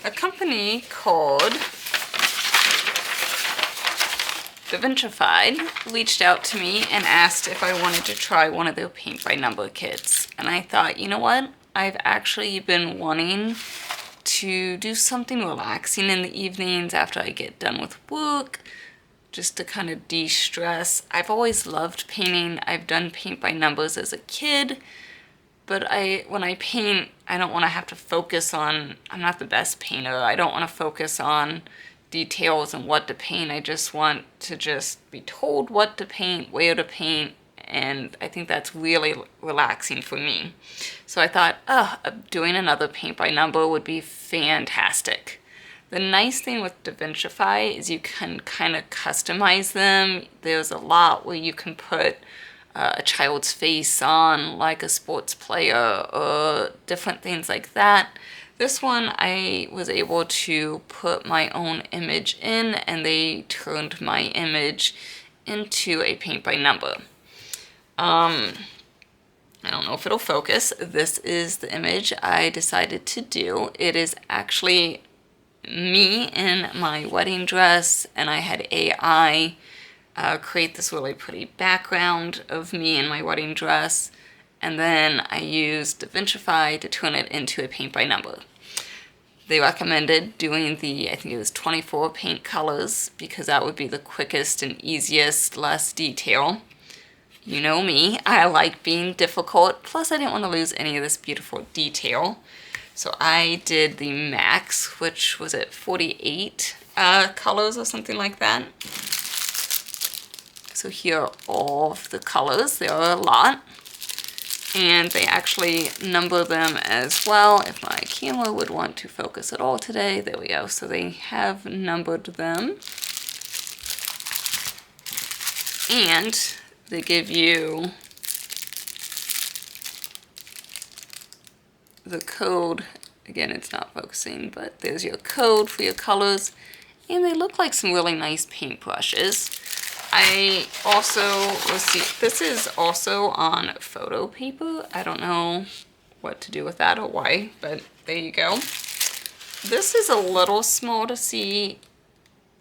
a company called Devincified reached out to me and asked if I wanted to try one of their paint by number kits. And I thought, you know what? I've actually been wanting to do something relaxing in the evenings after I get done with work, just to kind of de-stress. I've always loved painting. I've done paint by numbers as a kid, but when I paint, I don't want to have to focus on, I'm not the best painter. I don't want to focus on details and what to paint. I just want to just be told what to paint, where to paint, and I think that's really relaxing for me. So I thought, doing another paint by number would be fantastic. The nice thing with Davincified is you can kind of customize them. There's a lot where you can put a child's face on, like a sports player, or different things like that. This one, I was able to put my own image in, and they turned my image into a paint by number. I don't know if it'll focus. This is the image I decided to do. It is actually me in my wedding dress, and I had AI create this really pretty background of me in my wedding dress, and then I used Devincified to turn it into a paint by number. They recommended doing I think it was 24 paint colors, because that would be the quickest and easiest, less detail. You know me, I like being difficult, plus I didn't want to lose any of this beautiful detail. So I did the max, which was at 48 colors or something like that. So here are all of the colors. There are a lot. And they actually number them as well. If my camera would want to focus at all today, there we go. So they have numbered them. And they give you the code. Again, it's not focusing, but there's your code for your colors. And they look like some really nice paint brushes. I also received, this is also on photo paper. I don't know what to do with that or why, but there you go. This is a little small to see,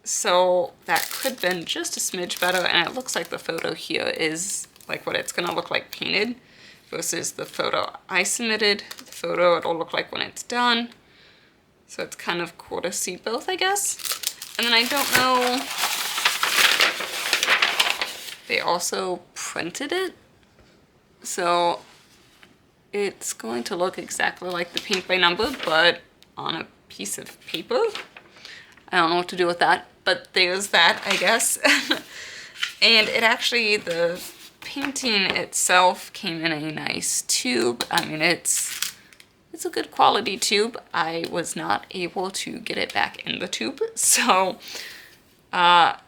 so that could have been just a smidge better, and it looks like the photo here is like what it's gonna look like painted versus the photo I submitted. The photo it'll look like when it's done. So it's kind of cool to see both, I guess. And then I don't know, they also printed it, so it's going to look exactly like the paint by number, but on a piece of paper. I don't know what to do with that, but there's that, I guess. And it actually, the painting itself came in a nice tube. I mean, it's a good quality tube. I was not able to get it back in the tube, so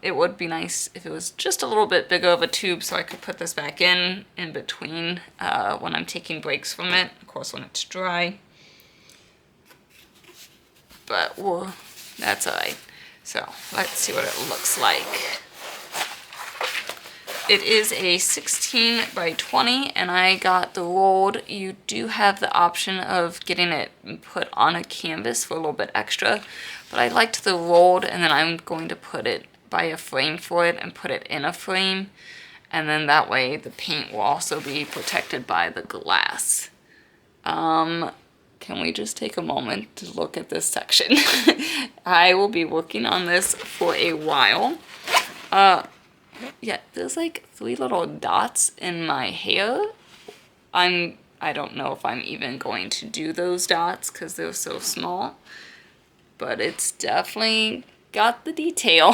it would be nice if it was just a little bit bigger of a tube so I could put this back in between when I'm taking breaks from it, of course when it's dry. But that's alright. So let's see what it looks like. It is a 16 by 20, and I got the rolled. You do have the option of getting it put on a canvas for a little bit extra, but I liked the rolled, and then I'm going to put it buy a frame for it and put it in a frame, and then that way the paint will also be protected by the glass. Can we just take a moment to look at this section? I will be working on this for a while. Yeah, there's like 3 little dots in my hair. I don't know if I'm even going to do those dots because they're so small, but it's definitely got the detail,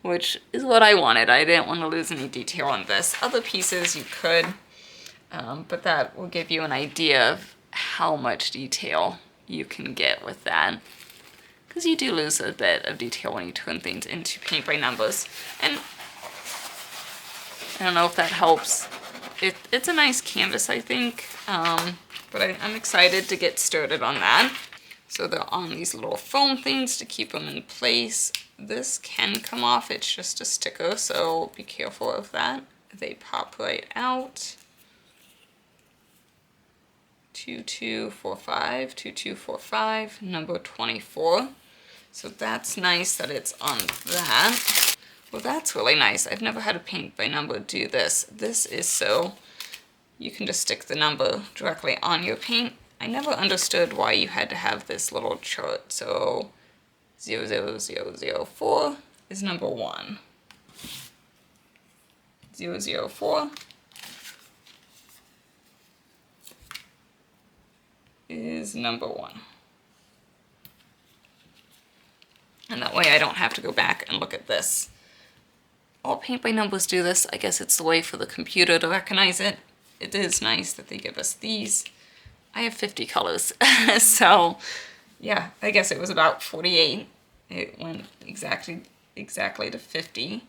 which is what I wanted. I didn't want to lose any detail on this. Other pieces you could, but that will give you an idea of how much detail you can get with that. Because you do lose a bit of detail when you turn things into paint by numbers. And I don't know if that helps. It's a nice canvas, I think, but I'm excited to get started on that. So they're on these little foam things to keep them in place. This can come off, it's just a sticker, so be careful of that. They pop right out. 2245, 2245, number 24. So that's nice that it's on that. Well, that's really nice. I've never had a paint by number do this. This is so you can just stick the number directly on your paint. I never understood why you had to have this little chart. So 00004 is number 1. 004 is number 1. And that way I don't have to go back and look at this. All paint by numbers do this. I guess it's the way for the computer to recognize it. It is nice that they give us these. I have 50 colors, so yeah, I guess it was about 48. It went exactly to 50.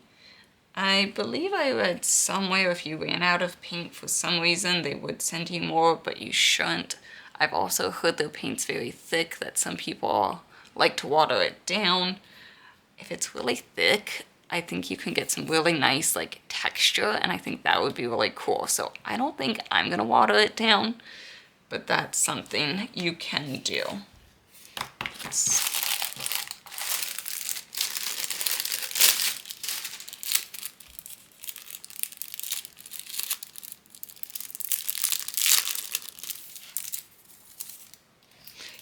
I believe I read somewhere if you ran out of paint for some reason, they would send you more, but you shouldn't. I've also heard their paint's very thick, that some people like to water it down. If it's really thick, I think you can get some really nice like texture, and I think that would be really cool. So I don't think I'm gonna water it down, but that's something you can do.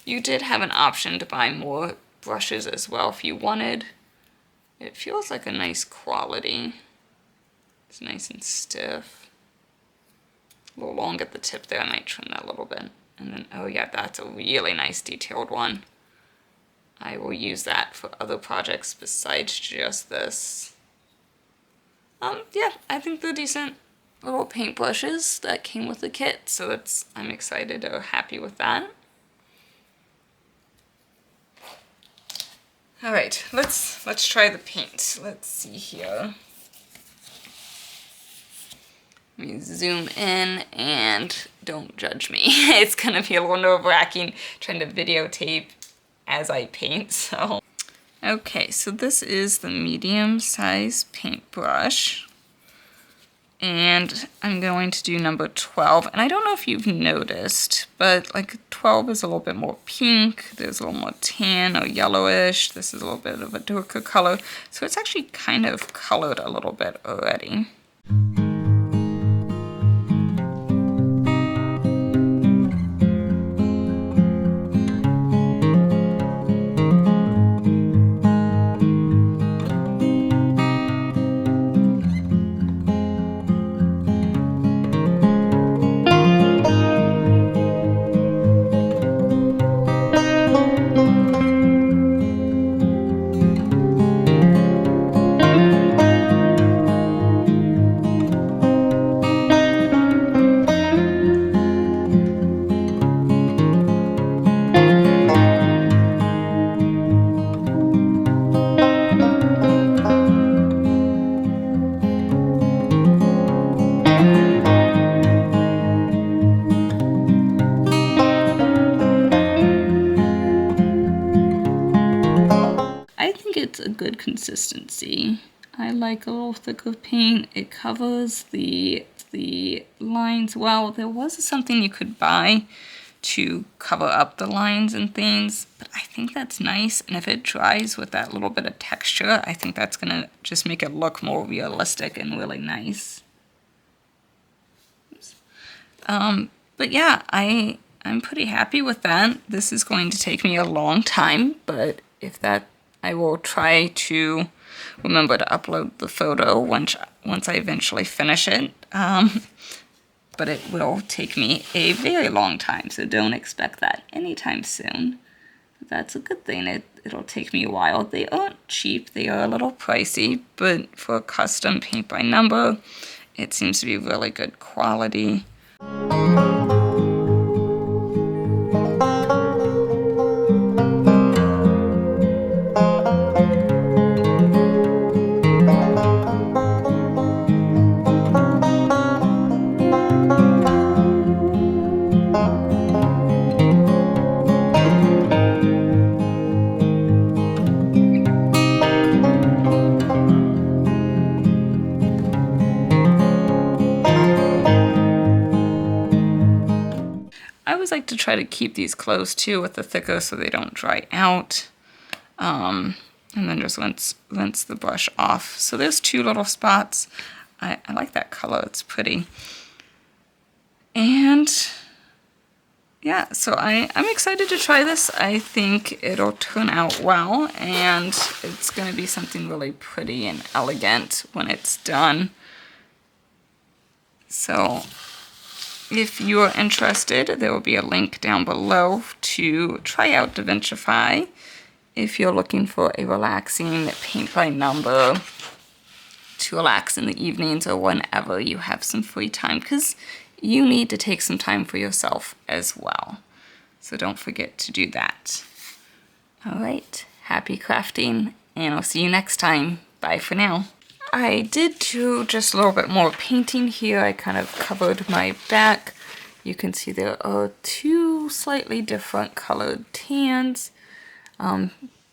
You did have an option to buy more brushes as well if you wanted. It feels like a nice quality. It's nice and stiff. A little long at the tip there, I might trim that a little bit. And then, oh yeah, that's a really nice detailed one. I will use that for other projects besides just this. Yeah, I think they're decent little paint brushes that came with the kit, so I'm excited or happy with that. All right, let's try the paint. Let's see here. Let me zoom in and don't judge me. It's gonna be a little nerve-wracking trying to videotape as I paint, so. Okay, so this is the medium-size paintbrush. And I'm going to do number 12. And I don't know if you've noticed, but like 12 is a little bit more pink. There's a little more tan or yellowish. This is a little bit of a darker color. So it's actually kind of colored a little bit already. It's a good consistency. I like a little thicker paint. It covers the lines well. There was something you could buy to cover up the lines and things, but I think that's nice. And if it dries with that little bit of texture, I think that's gonna just make it look more realistic and really nice. But yeah, I'm pretty happy with that. This is going to take me a long time, but I will try to remember to upload the photo once I eventually finish it. But it will take me a very long time, so don't expect that anytime soon. But that's a good thing. It'll take me a while. They aren't cheap. They are a little pricey, but for a custom paint by number, it seems to be really good quality. try to keep these closed too with the thicker so they don't dry out. And then just rinse the brush off. So there's 2 little spots. I like that color, it's pretty. And yeah, so I'm excited to try this. I think it'll turn out well, and it's going to be something really pretty and elegant when it's done. So if you are interested, there will be a link down below to try out Devincified if you're looking for a relaxing paint by number to relax in the evenings or whenever you have some free time, because you need to take some time for yourself as well. So don't forget to do that. All right, happy crafting, and I'll see you next time. Bye for now. I did do just a little bit more painting here. I kind of covered my back. You can see there are 2 slightly different colored tans.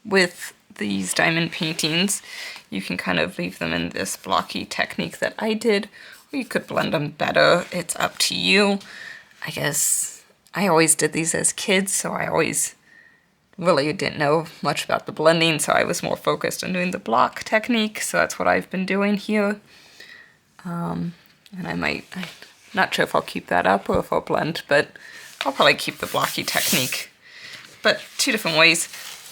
With these diamond paintings, you can kind of leave them in this blocky technique that I did, or you could blend them better. It's up to you. I guess I always did these as kids, so I always really didn't know much about the blending, so I was more focused on doing the block technique, so that's what I've been doing here. And I'm not sure if I'll keep that up or if I'll blend, but I'll probably keep the blocky technique. But 2 different ways.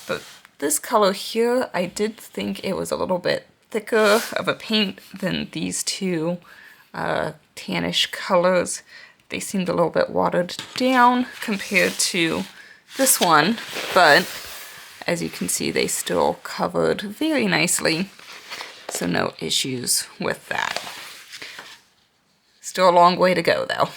But this color here, I did think it was a little bit thicker of a paint than these 2 tannish colors. They seemed a little bit watered down compared to this one, but as you can see, they still covered very nicely, so no issues with that. Still a long way to go though.